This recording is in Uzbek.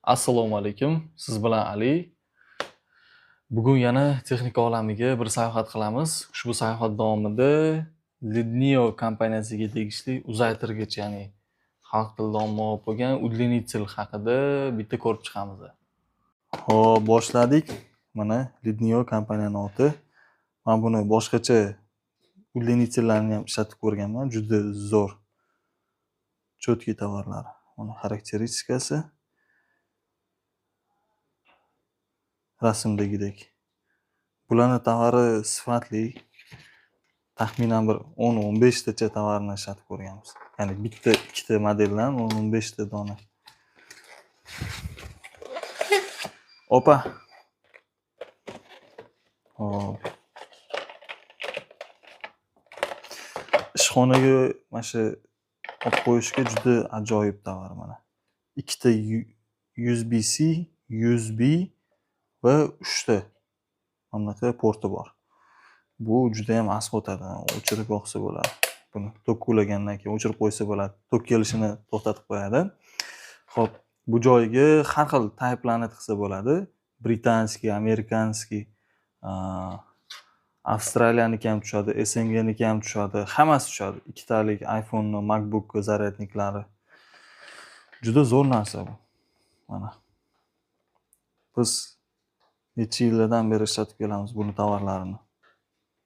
Assalomu alaykum. Siz bilan Ali. Bugun yana texnika olamiga bir sayohat qilamiz. Ushbu sayohat davomida Lidneo kompaniyasiga tegishli uzaytirgich, ya'ni xalq tilida ommabop bo'lgan udlenitsel haqida bitta ko'rib chiqamiz. Xo'p, boshladik. Mana Lidneo kompaniyaning oti. Men buni boshqacha udlenitsellarni ham ishlatib ko'rganman. Juda zo'r. Chotki tovarlar. Mana xarakteristikasi. Rasmdagidek. Bularning tovari sifatli. Taxminan bir 10-15 tacha tovarni ishlatib ko'rganmiz. Ya'ni bitta ikkita modeldan 10-15 ta dona. Opa. Hop. Ishxonaga mana shu olib qo'yishga juda ajoyib tovar mana. Ikkita USB-C, USB va 3 ta bunaqa porti bor. Bu juda ham asq o'tadi. O'chirib yoqsa bo'ladi. Buni tok ulagandan keyin o'chirib qo'ysa bo'ladi. Tok kelishini to'xtatib qo'yadi. Xo'p, bu joyiga har xil typelarni tiqsa bo'ladi. Britanskiy, amerikanskiy, Avstraliyaniki ham tushadi, SNGniki ham tushadi, hammasi tushadi. Ikkitalik iPhone, MacBook zaryadniklari. Juda zo'r narsa bu. Mana. Biz necha yillardan beri ishlatib kelamiz buni tovarlarini.